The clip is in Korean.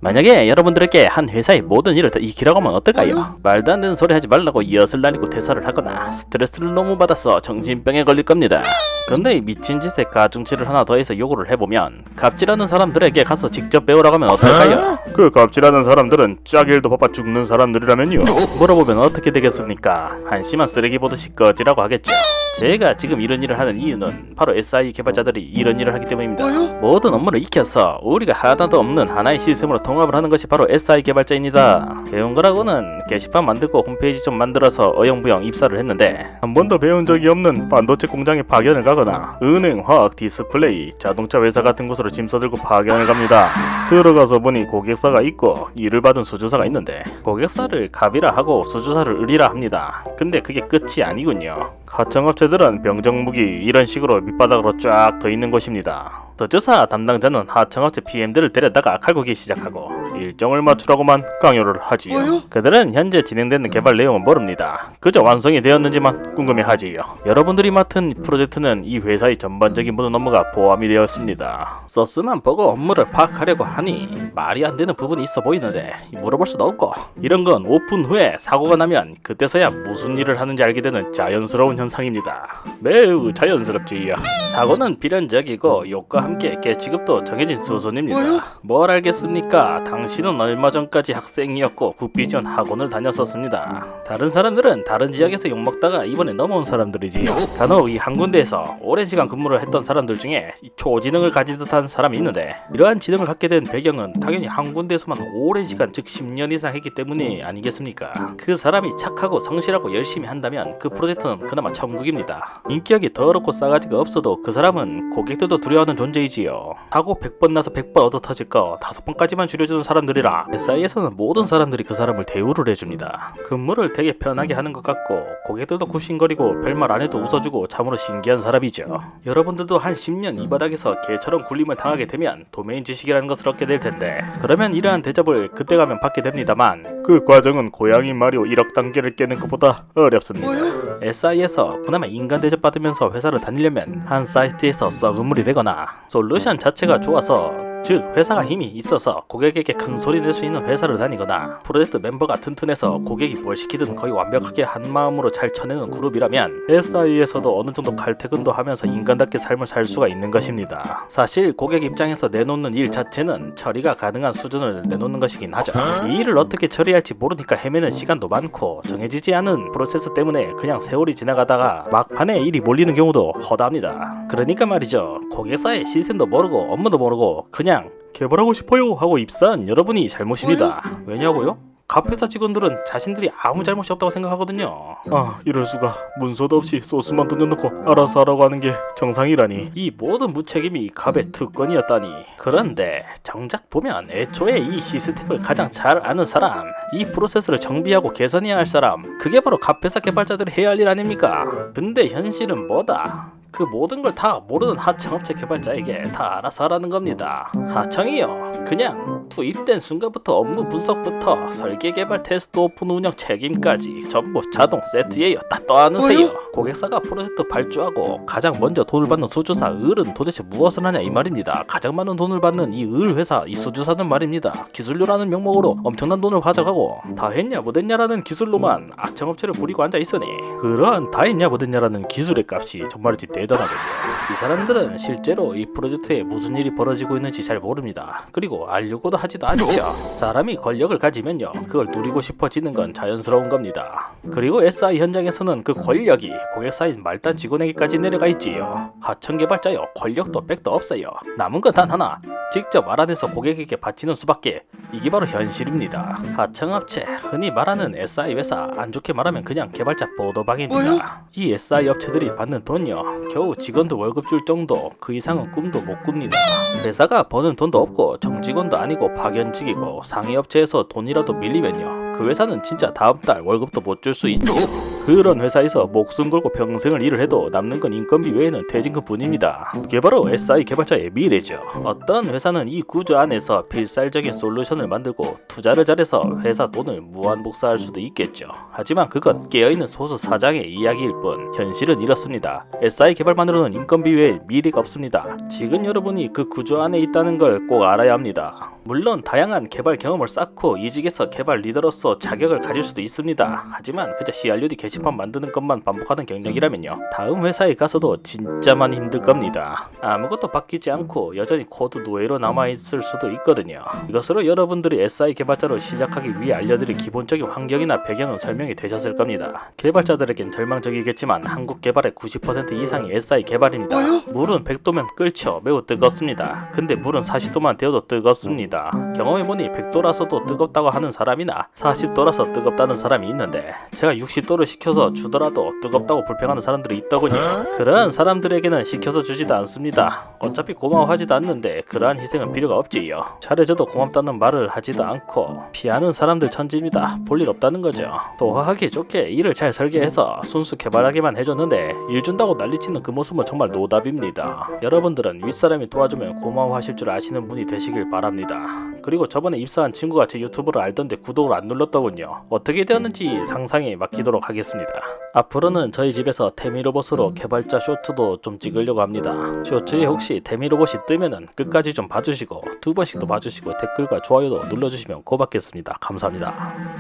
만약에 여러분들에게 한 회사의 모든 일을 다 익히라고 하면 어떨까요? 말도 안 되는 소리 하지 말라고 이엇을 나뉘고 대사를 하거나 스트레스를 너무 받아서 정신병에 걸릴 겁니다. 근데 이 미친 짓에 가중치를 하나 더해서 요구를 해보면 갑질하는 사람들에게 가서 직접 배우라고 하면 어떨까요? 그 갑질하는 사람들은 짝일도 바빠 죽는 사람들이라면요. 물어보면 어떻게 되겠습니까? 한심한 쓰레기 보듯이 꺼지라고 하겠죠. 제가 지금 이런 일을 하는 이유는 바로 SI 개발자들이 이런 일을 하기 때문입니다. 모든 업무를 익혀서 우리가 하나도 없는 하나의 시스템으로 통합을 하는 것이 바로 SI 개발자입니다. 배운 거라고는 게시판 만들고 홈페이지 좀 만들어서 어영부영 입사를 했는데 한 번도 배운 적이 없는 반도체 공장에 파견을 가거나 은행, 화학, 디스플레이, 자동차 회사 같은 곳으로 짐 싸들고 파견을 갑니다. 들어가서 보니 고객사가 있고 일을 받은 수주사가 있는데 고객사를 갑이라 하고 수주사를 을이라 합니다. 근데 그게 끝이 아니군요. 하청업체들은 병정무기 이런 식으로 밑바닥으로 쫙 더 있는 곳입니다. 수주사 담당자는 하청업체 PM들을 데려다가 칼국이 시작하고 일정을 맞추라고만 강요를 하지요. 그들은 현재 진행되는 개발 내용은 모릅니다. 그저 완성이 되었는지만 궁금해하지요. 여러분들이 맡은 프로젝트는 이 회사의 전반적인 모든 업무가 포함이 되었습니다. 소스만 보고 업무를 파악하려고 하니 말이 안 되는 부분이 있어 보이는데 물어볼 수도 없고, 이런 건 오픈 후에 사고가 나면 그때서야 무슨 일을 하는지 알게 되는 자연스러운 현상입니다. 매우 자연스럽지요. 사고는 필연적이고 욕과 함께 개취급도 정해진 수순입니다. 뭘 알겠습니까? 당신은 얼마 전까지 학생이었고 국비지원 학원을 다녔었습니다. 다른 사람들은 다른 지역에서 욕먹다가 이번에 넘어온 사람들이지요. 간혹 이 한 군데에서 오랜 시간 근무를 했던 사람들 중에 초지능을 가진 듯한 사람이 있는데, 이러한 지능을 갖게 된 배경은 당연히 한 군데에서만 오랜 시간, 즉 10년 이상 했기 때문이 아니겠습니까? 그 사람이 착하고 성실하고 열심히 한다면 그 프로젝트는 그나마 천국입니다. 인격이 더럽고 싸가지가 없어도 그 사람은 고객들도 두려워하는 존재이지요. 사고 100번 나서 100번 얻어 터질 거 5번까지만 줄여주는 사람들이라 SI에서는 모든 사람들이 그 사람을 대우를 해줍니다. 근무를 되게 편하게 하는 것 같고 고객들도 굽신거리고 별말 안 해도 웃어주고 참으로 신기한 사람이죠. 여러분들도 한 10년 이 바닥에서 개처럼 굴림을 당하게 되면 도메인 지식이라는 것을 얻게 될 텐데, 그러면 이러한 대접을 그때 가면 받게 됩니다만 그 과정은 고양이 마리오 1억 단계를 깨는 것보다 어렵습니다. SI에서 그나마 인간 대접 받으면서 회사를 다니려면 한 사이트에서 썩은 물이 되거나 솔루션 자체가 좋아서, 즉 회사가 힘이 있어서 고객에게 큰 소리 낼 수 있는 회사를 다니거나 프로젝트 멤버가 튼튼해서 고객이 뭘 시키든 거의 완벽하게 한 마음으로 잘 쳐내는 그룹이라면 SI에서도 어느 정도 칼퇴근도 하면서 인간답게 삶을 살 수가 있는 것입니다. 사실 고객 입장에서 내놓는 일 자체는 처리가 가능한 수준을 내놓는 것이긴 하죠. 이 일을 어떻게 처리할지 모르니까 헤매는 시간도 많고 정해지지 않은 프로세스 때문에 그냥 세월이 지나가다가 막판에 일이 몰리는 경우도 허다합니다. 그러니까 말이죠, 고객사의 시스템도 모르고 업무도 모르고 그냥 개발하고 싶어요 하고 입사한 여러분이 잘못입니다. 왜냐고요? 갑회사 직원들은 자신들이 아무 잘못이 없다고 생각하거든요. 아, 이럴 수가. 문서도 없이 소스만 던져놓고 알아서 하라고 하는 게 정상이라니. 이 모든 무책임이 갑의 특권이었다니. 그런데 정작 보면 애초에 이 시스템을 가장 잘 아는 사람, 이 프로세스를 정비하고 개선해야 할 사람, 그게 바로 갑회사 개발자들이 해야 할 일 아닙니까? 근데 현실은 뭐다? 그 모든 걸 다 모르는 하청업체 개발자에게 다 알아서 하라는 겁니다. 하청이요, 그냥 투입된 순간부터 업무 분석부터 설계 개발 테스트 오픈 운영 책임까지 전부 자동 세트예요. 다 떠안으세요. 고객사가 프로젝트 발주하고 가장 먼저 돈을 받는 수주사 을은 도대체 무엇을 하냐 이 말입니다. 가장 많은 돈을 받는 이 을 회사, 이 수주사는 말입니다, 기술료라는 명목으로 엄청난 돈을 가져가고 다 했냐 못했냐라는 기술로만 하청업체를 부리고 앉아있으니 그러한 다 했냐 못했냐라는 기술의 값이 정말이지 대단하거든요. 이 사람들은 실제로 이 프로젝트에 무슨 일이 벌어지고 있는지 잘 모릅니다. 그리고 알려고도 하지도 않죠. 사람이 권력을 가지면요, 그걸 누리고 싶어지는 건 자연스러운 겁니다. 그리고 SI 현장에서는 그 권력이 고객사인 말단 직원에게까지 내려가 있지요. 하청 개발자요, 권력도 백도 없어요. 남은 건 단 하나, 직접 알아내서 고객에게 바치는 수밖에. 이게 바로 현실입니다. 하청업체, 흔히 말하는 SI 회사, 안 좋게 말하면 그냥 개발자 보도방입니다. 이 SI 업체들이 받는 돈요, 겨우 직원들 월급 줄 정도, 그 이상은 꿈도 못 꿉니다. 회사가 버는 돈도 없고 정직원도 아니고 파견직이고 상해업체에서 돈이라도 밀리면요, 그 회사는 진짜 다음 달 월급도 못 줄 수 있죠. 그런 회사에서 목숨 걸고 평생을 일을 해도 남는 건 인건비 외에는 퇴직금 뿐입니다. 그게 바로 SI 개발자의 미래죠. 어떤 회사는 이 구조 안에서 필살적인 솔루션을 만들고 투자를 잘해서 회사 돈을 무한 복사할 수도 있겠죠. 하지만 그건 깨어있는 소수 사장의 이야기일 뿐 현실은 이렇습니다. SI 개발만으로는 인건비 외에 미래가 없습니다. 지금 여러분이 그 구조 안에 있다는 걸 꼭 알아야 합니다. 물론 다양한 개발 경험을 쌓고 이직해서 개발 리더로서 자격을 가질 수도 있습니다. 하지만 그저 CRUD 게시판 만드는 것만 반복하는 경력이라면요, 다음 회사에 가서도 진짜 많이 힘들 겁니다. 아무것도 바뀌지 않고 여전히 코드 노예로 남아있을 수도 있거든요. 이것으로 여러분들이 SI 개발자로 시작하기 위해 알려드릴 기본적인 환경이나 배경은 설명이 되셨을 겁니다. 개발자들에겐 절망적이겠지만 한국 개발의 90% 이상이 SI 개발입니다. 물은 100도면 끓죠. 매우 뜨겁습니다. 근데 물은 40도만 되어도 뜨겁습니다. 경험해보니 100도라서도 뜨겁다고 하는 사람이나 40도라서 뜨겁다는 사람이 있는데, 제가 60도를 시켜서 주더라도 뜨겁다고 불평하는 사람들이 있더군요. 그러한 사람들에게는 시켜서 주지도 않습니다. 어차피 고마워하지도 않는데 그러한 희생은 필요가 없지요. 잘해줘도 고맙다는 말을 하지도 않고 피하는 사람들 천지입니다. 볼일 없다는 거죠. 도하기 좋게 일을 잘 설계해서 순수 개발하기만 해줬는데 일 준다고 난리치는 그 모습은 정말 노답입니다. 여러분들은 윗사람이 도와주면 고마워하실 줄 아시는 분이 되시길 바랍니다. 그리고 저번에 입사한 친구가 제 유튜브를 알던데 구독을 안 눌렀더군요. 어떻게 되었는지 상상에 맡기도록 하겠습니다. 앞으로는 저희 집에서 태미로봇으로 개발자 쇼츠도 좀 찍으려고 합니다. 쇼츠에 혹시 태미로봇이 뜨면은 끝까지 좀 봐주시고 2번씩도 봐주시고 댓글과 좋아요도 눌러주시면 고맙겠습니다. 감사합니다.